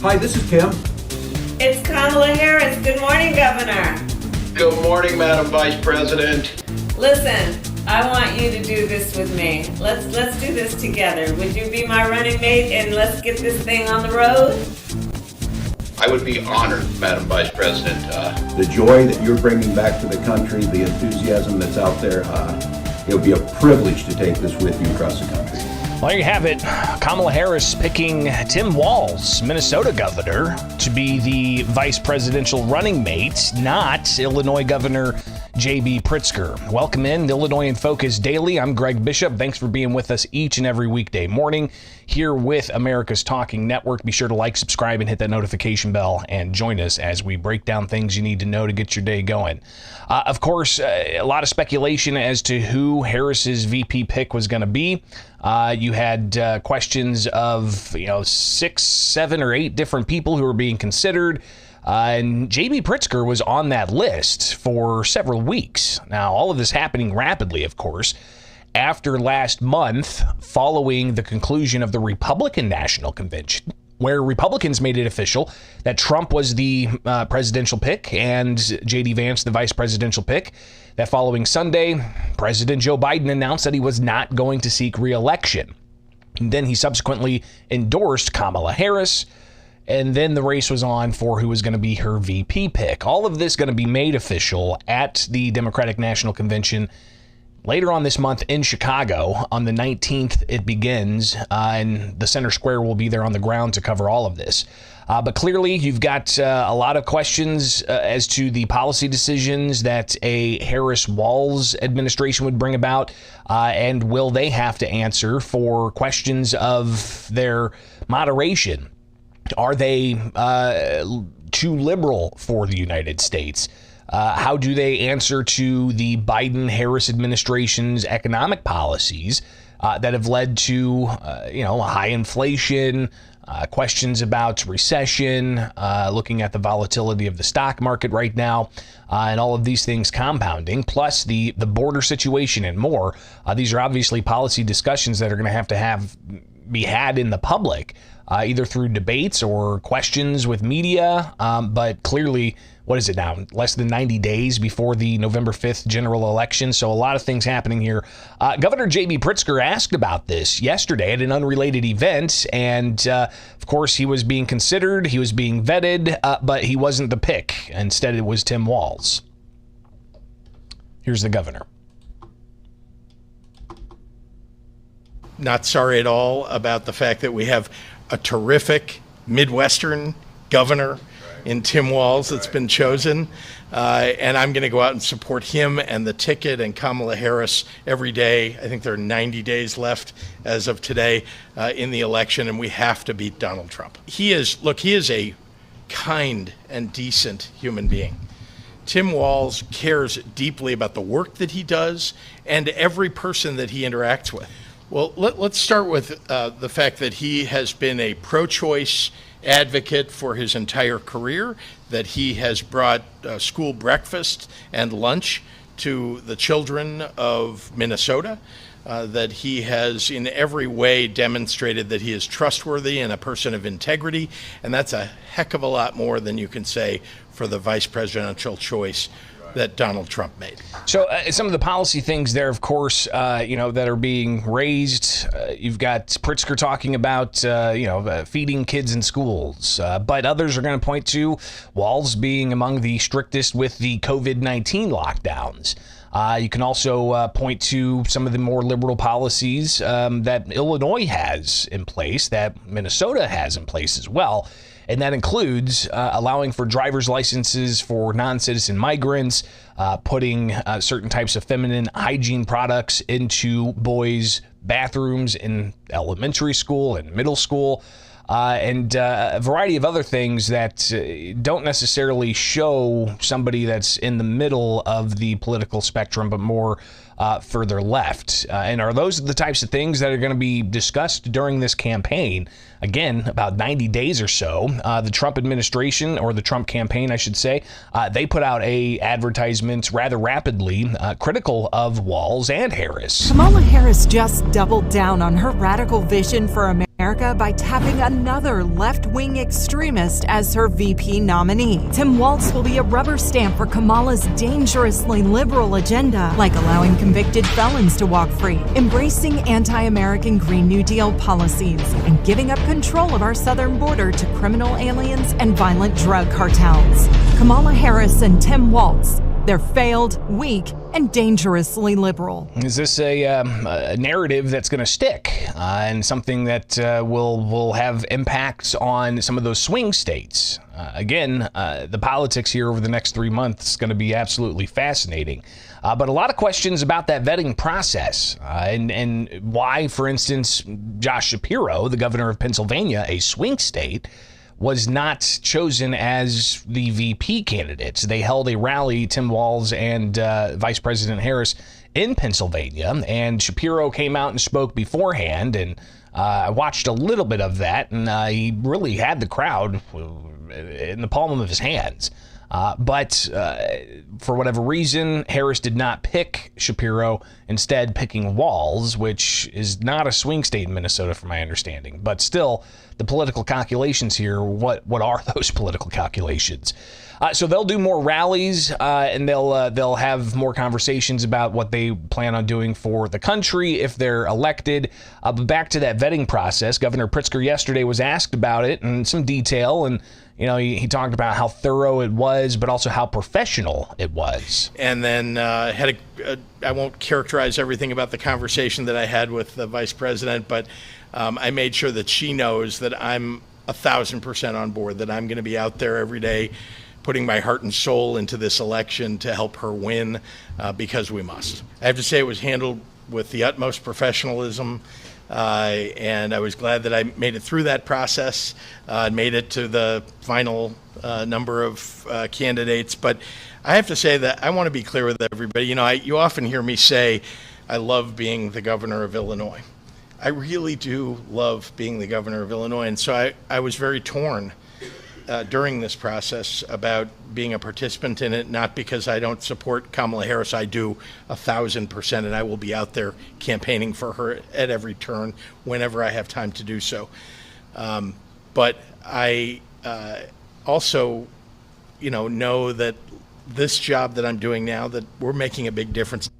Hi, this is Kim. It's Kamala Harris. Good morning, Governor. Good morning, Madam Vice President. Listen, I want you to do this with me. Let's do this together. Would you be my running mate and let's get this thing on the road? I would be honored, Madam Vice President. The joy that you're bringing back to the country, the enthusiasm that's out there, it'll be a privilege to take this with you across the country. Well, there you have it. Kamala Harris picking Tim Walz, Minnesota governor, to be the vice presidential running mate, not Illinois Governor J.B. Pritzker. Welcome in Illinois in Focus Daily. I'm Greg Bishop. Thanks for being with us each and every weekday morning here with America's Talking Network. Be sure to like, subscribe, and hit that notification bell and join us as we break down things you need to know to get your day going. Of course, a lot of speculation as to who Harris's VP pick was going to be. You had questions of 6, 7, or 8 different people who were being considered. And J.B. Pritzker was on that list for several weeks. Now, all of this happening rapidly, of course, after last month, following the conclusion of the Republican National Convention, where Republicans made it official that Trump was the presidential pick and J.D. Vance the vice presidential pick. That following Sunday, President Joe Biden announced that he was not going to seek re-election. And then he subsequently endorsed Kamala Harris. And then the race was on for who was going to be her VP pick. All of this going to be made official at the Democratic National Convention later on this month in Chicago. On the 19th, it begins, and the Center Square will be there on the ground to cover all of this. But clearly, you've got a lot of questions as to the policy decisions that a Harris-Walz administration would bring about, and will they have to answer for questions of their moderation? Are they too liberal for the United States? How do they answer to the Biden-Harris administration's economic policies that have led to, high inflation, questions about recession, looking at the volatility of the stock market right now, and all of these things compounding, plus the border situation and more. These are obviously policy discussions that are going to be had in the public, either through debates or questions with media. But clearly, what is it now? Less than 90 days before the November 5th general election. So a lot of things happening here. Governor J.B. Pritzker asked about this yesterday at an unrelated event. And of course, he was being considered. He was being vetted, but he wasn't the pick. Instead, it was Tim Walz. Here's the governor. Not sorry at all about the fact that we have a terrific Midwestern governor in Tim Walz that's been chosen. And I'm going to go out and support him and the ticket and Kamala Harris every day. I think there are 90 days left as of today in the election, and we have to beat Donald Trump. He is a kind and decent human being. Tim Walz cares deeply about the work that he does and every person that he interacts with. Well, let's start with the fact that he has been a pro-choice advocate for his entire career, that he has brought school breakfast and lunch to the children of Minnesota, that he has in every way demonstrated that he is trustworthy and a person of integrity, and that's a heck of a lot more than you can say for the vice presidential choice that Donald Trump made. So some of the policy things there, of course, that are being raised. You've got Pritzker talking about, feeding kids in schools. But others are going to point to Walz being among the strictest with the COVID-19 lockdowns. You can also point to some of the more liberal policies that Illinois has in place, that Minnesota has in place as well. And that includes allowing for driver's licenses for non-citizen migrants, putting certain types of feminine hygiene products into boys' bathrooms in elementary school and middle school, and a variety of other things that don't necessarily show somebody that's in the middle of the political spectrum, but more further left. And are those the types of things that are going to be discussed during this campaign? Again, about 90 days or so, the Trump administration, or the Trump campaign, I should say, they put out a advertisement rather rapidly critical of Walz and Harris. Kamala Harris just doubled down on her radical vision for America by tapping another left-wing extremist as her VP nominee. Tim Walz will be a rubber stamp for Kamala's dangerously liberal agenda, like allowing convicted felons to walk free, embracing anti-American Green New Deal policies, and giving up control of our southern border to criminal aliens and violent drug cartels. Kamala Harris and Tim Walz, they're failed, weak, and dangerously liberal. Is this a narrative that's going to stick and something that will have impacts on some of those swing states? Again, the politics here over the next 3 months is going to be absolutely fascinating. But a lot of questions about that vetting process and why, for instance, Josh Shapiro, the governor of Pennsylvania, a swing state, was not chosen as the VP candidates. They held a rally, Tim Walz and Vice President Harris, in Pennsylvania, and Shapiro came out and spoke beforehand, and I watched a little bit of that, and he really had the crowd in the palm of his hands. But for whatever reason, Harris did not pick Shapiro, instead picking Walz, which is not a swing state in Minnesota, from my understanding. But still, the political calculations here, what are those political calculations? So they'll do more rallies, and they'll have more conversations about what they plan on doing for the country if they're elected. But back to that vetting process, Governor Pritzker yesterday was asked about it in some detail, and he talked about how thorough it was, but also how professional it was. And then I won't characterize everything about the conversation that I had with the vice president, but I made sure that she knows that I'm 1,000% on board, that I'm going to be out there every day putting my heart and soul into this election to help her win, because we must. I have to say it was handled with the utmost professionalism. And I was glad that I made it through that process, made it to the final number of candidates. But I have to say that I want to be clear with everybody. You often hear me say I love being the governor of Illinois. I really do love being the governor of Illinois. And so I was very torn during this process about being a participant in it, not because I don't support Kamala Harris. I do 1,000%, and I will be out there campaigning for her at every turn whenever I have time to do so. But I also, know that this job that I'm doing now, that we're making a big difference.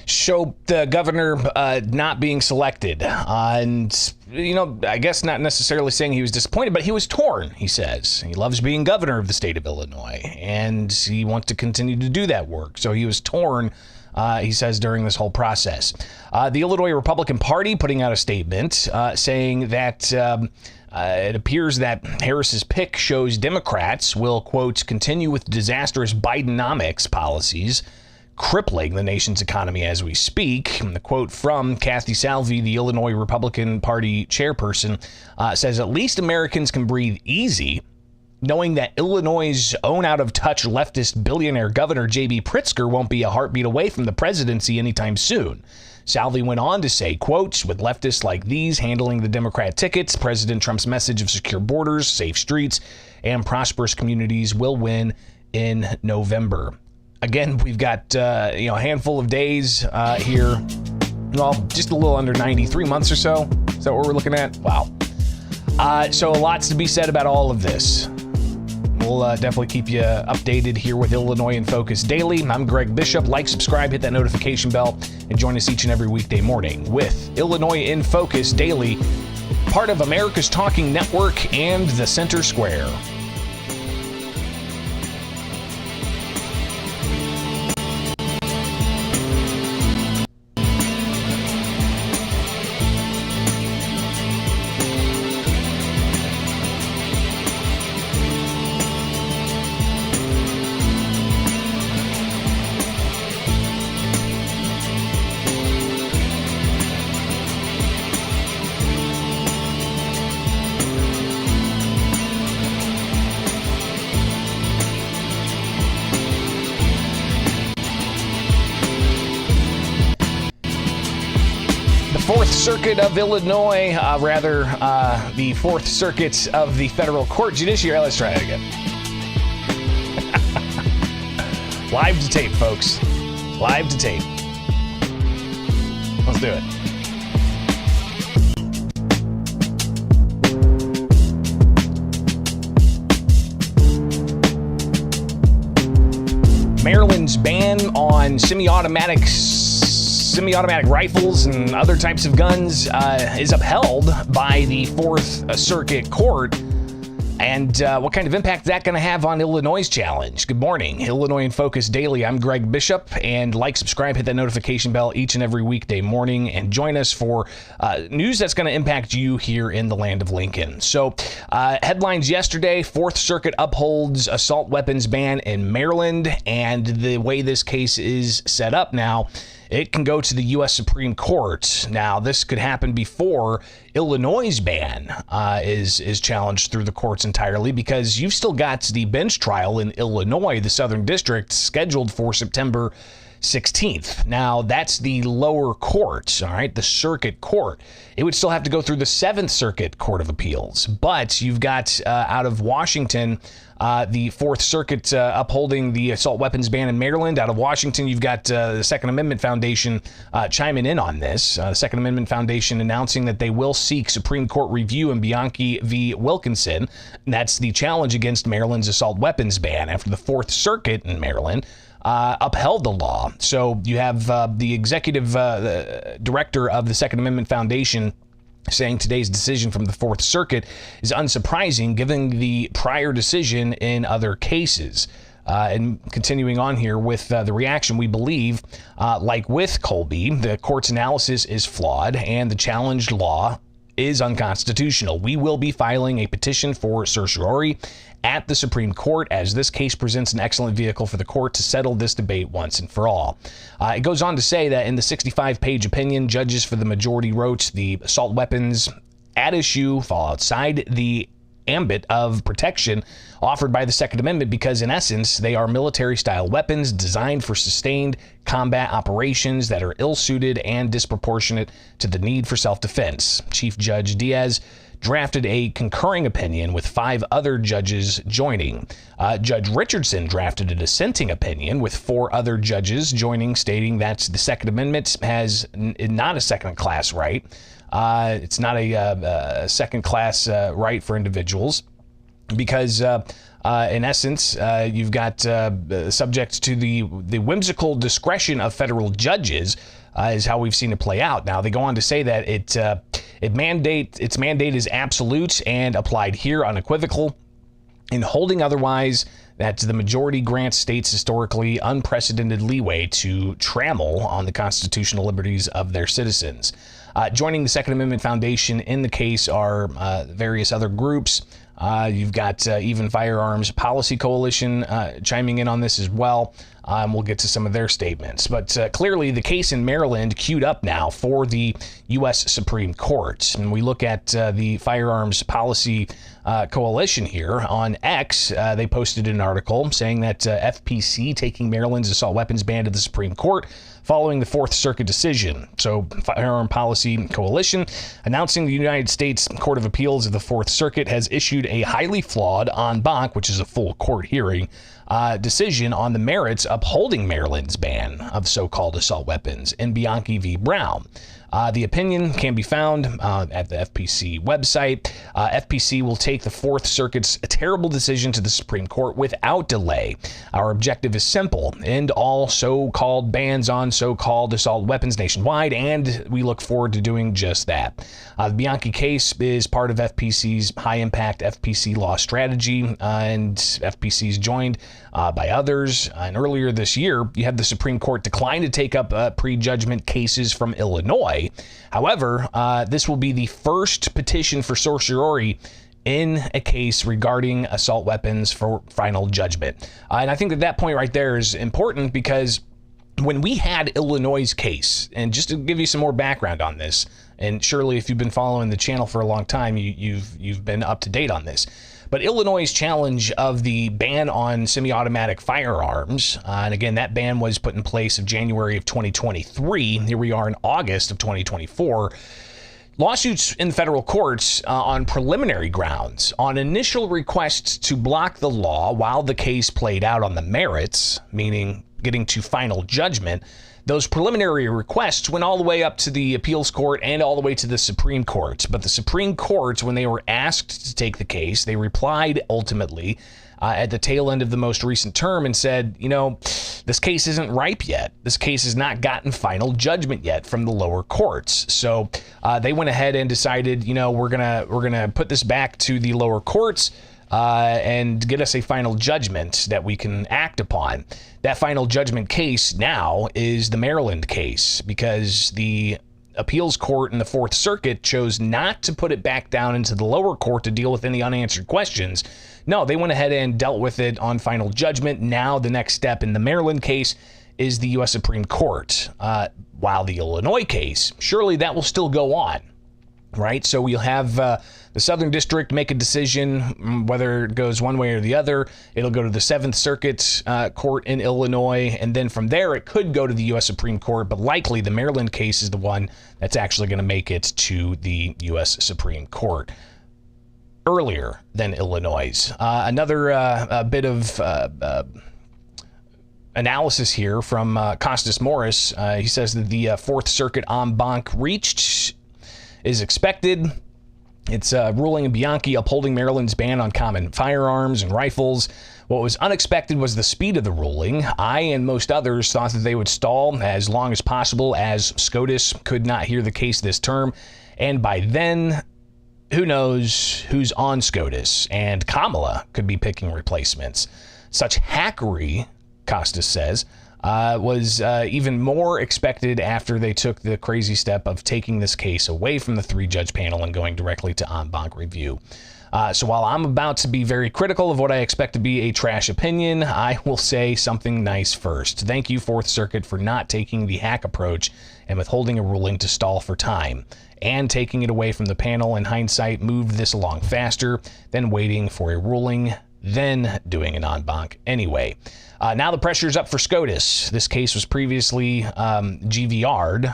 So the governor not being selected, and I guess not necessarily saying he was disappointed, but he was torn. He says he loves being governor of the state of Illinois, and he wants to continue to do that work. So he was torn, he says, during this whole process. The Illinois Republican Party putting out a statement saying that it appears that Harris's pick shows Democrats will, quote, continue with disastrous Bidenomics policies, crippling the nation's economy as we speak. And the quote from Kathy Salvi, the Illinois Republican Party chairperson, says, at least Americans can breathe easy knowing that Illinois' own out-of-touch leftist billionaire Governor J.B. Pritzker won't be a heartbeat away from the presidency anytime soon. Salvi went on to say, quote, with leftists like these handling the Democrat tickets, President Trump's message of secure borders, safe streets, and prosperous communities will win in November. Again, we've got a handful of days here. Well, just a little under 93 months or so. Is that what we're looking at? Wow. So lots to be said about all of this. We'll definitely keep you updated here with Illinois in Focus Daily. I'm Greg Bishop. Like, subscribe, hit that notification bell, and join us each and every weekday morning with Illinois in Focus Daily, part of America's Talking Network and the Center Square. Fourth Circuit of Illinois, the Fourth Circuit of the Federal Court Judiciary. Let's try it again. Live to tape, folks. Live to tape. Let's do it. Maryland's ban on semi-automatic rifles and other types of guns is upheld by the Fourth Circuit Court. And what kind of impact is that going to have on Illinois' challenge? Good morning. Illinois in Focus Daily. I'm Greg Bishop. And like, subscribe, hit that notification bell each and every weekday morning. And join us for news that's going to impact you here in the land of Lincoln. So headlines yesterday, Fourth Circuit upholds assault weapons ban in Maryland. And the way this case is set up now, it can go to the U.S. Supreme Court. Now, this could happen before Illinois' ban is challenged through the courts entirely, because you've still got the bench trial in Illinois, the Southern District, scheduled for September 16th. Now, that's the lower court, all right, the circuit court. It would still have to go through the Seventh Circuit Court of Appeals. But you've got out of Washington, the Fourth Circuit upholding the assault weapons ban in Maryland. Out of Washington, you've got the Second Amendment Foundation chiming in on this. The Second Amendment Foundation announcing that they will seek Supreme Court review in Bianchi v. Wilkinson. And that's the challenge against Maryland's assault weapons ban after the Fourth Circuit in Maryland upheld the law. So you have the executive director of the Second Amendment Foundation saying today's decision from the Fourth Circuit is unsurprising given the prior decision in other cases. And continuing on here with the reaction, we believe, like with Colby, the court's analysis is flawed and the challenged law is unconstitutional. We will be filing a petition for certiorari at the Supreme Court, as this case presents an excellent vehicle for the court to settle this debate once and for all. It goes on to say that in the 65-page opinion, judges for the majority wrote the assault weapons at issue fall outside the ambit of protection offered by the Second Amendment because, in essence, they are military-style weapons designed for sustained combat operations that are ill-suited and disproportionate to the need for self-defense. Chief Judge Diaz drafted a concurring opinion with 5 other judges joining. Judge Richardson drafted a dissenting opinion with 4 other judges joining, stating that the Second Amendment has not a second-class right. It's not a second-class right for individuals because, in essence, you've got subject to the whimsical discretion of federal judges, is how we've seen it play out. Now, they go on to say that its mandate is absolute and applied here unequivocal. In holding otherwise, that the majority grants states historically unprecedented leeway to trammel on the constitutional liberties of their citizens. Joining the Second Amendment Foundation in the case are various other groups. You've got even Firearms Policy Coalition chiming in on this as well. We'll get to some of their statements. But clearly, the case in Maryland queued up now for the U.S. Supreme Court. And we look at the Firearms Policy Coalition here on X. They posted an article saying that FPC taking Maryland's assault weapons ban to the Supreme Court following the Fourth Circuit decision. So, Firearm Policy Coalition announcing the United States Court of Appeals of the Fourth Circuit has issued a highly flawed en banc, which is a full court hearing, decision on the merits upholding Maryland's ban of so-called assault weapons in Bianchi v. Brown. The opinion can be found at the FPC website. FPC will take the Fourth Circuit's terrible decision to the Supreme Court without delay. Our objective is simple: end all so-called bans on so-called assault weapons nationwide, and we look forward to doing just that. The Bianchi case is part of FPC's high-impact FPC law strategy, and FPC is joined by others. And earlier this year, you had the Supreme Court decline to take up pre-judgment cases from Illinois. However, this will be the first petition for certiorari in a case regarding assault weapons for final judgment. And I think that point right there is important because when we had Illinois' case, and just to give you some more background on this, and surely if you've been following the channel for a long time, you've been up to date on this. But Illinois' challenge of the ban on semi-automatic firearms, and again, that ban was put in place of January of 2023. Here we are in August of 2024. Lawsuits in federal courts on preliminary grounds, on initial requests to block the law while the case played out on the merits, meaning getting to final judgment. Those preliminary requests went all the way up to the appeals court and all the way to the Supreme Court. But the Supreme Court, when they were asked to take the case, they replied ultimately at the tail end of the most recent term and said, you know, this case isn't ripe yet. This case has not gotten final judgment yet from the lower courts. So they went ahead and decided, you know, we're gonna put this back to the lower courts and get us a final judgment that we can act upon. That final judgment case now is the Maryland case, because the appeals court in the Fourth Circuit chose not to put it back down into the lower court to deal with any unanswered questions. No, they went ahead and dealt with it on final judgment. Now the next step in the Maryland case is the U.S. Supreme Court. While the Illinois case, surely that will still go on, right? So we'll have the Southern District make a decision whether it goes one way or the other. It'll go to the Seventh Circuit Court in Illinois, and then from there it could go to the U.S. Supreme Court, but likely the Maryland case is the one that's actually going to make it to the U.S. Supreme Court earlier than Illinois'. Another bit of analysis here from Costas Morris. He says that the Fourth Circuit en banc reached is expected. It's ruling in Bianchi upholding Maryland's ban on common firearms and rifles. What was unexpected was the speed of the ruling. I and most others thought that they would stall as long as possible, as SCOTUS could not hear the case this term. And by then, who knows who's on SCOTUS, and Kamala could be picking replacements. Such hackery, Costas says, was even more expected after they took the crazy step of taking this case away from the three-judge panel and going directly to en banc review. So while I'm about to be very critical of what I expect to be a trash opinion, I will say something nice first. Thank you, Fourth Circuit, for not taking the hack approach and withholding a ruling to stall for time, and taking it away from the panel. In hindsight, moved this along faster than waiting for a ruling, then doing an en banc anyway. Now the pressure's up for SCOTUS. This case was previously GVR'd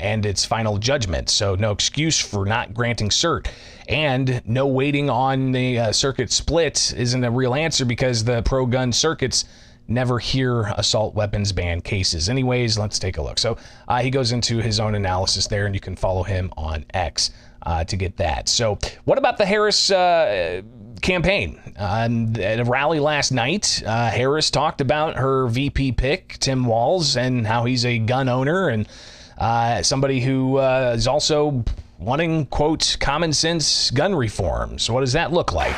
and its final judgment, so no excuse for not granting cert. And no waiting on the circuit split isn't a real answer, because the pro-gun circuits never hear assault weapons ban cases. Anyways, let's take a look. So he goes into his own analysis there, and you can follow him on X to get that. So what about the Harris campaign? At a rally last night, Harris talked about her VP pick, Tim Walz, and how he's a gun owner and somebody who is also wanting, quote, common sense gun reform. So what does that look like?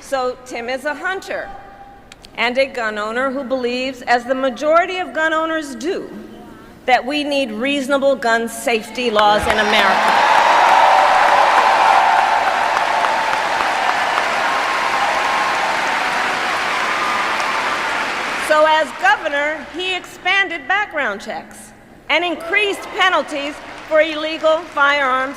So Tim is a hunter and a gun owner who believes, as the majority of gun owners do, that we need reasonable gun safety laws in America. So as governor, he expanded background checks and increased penalties for illegal firearms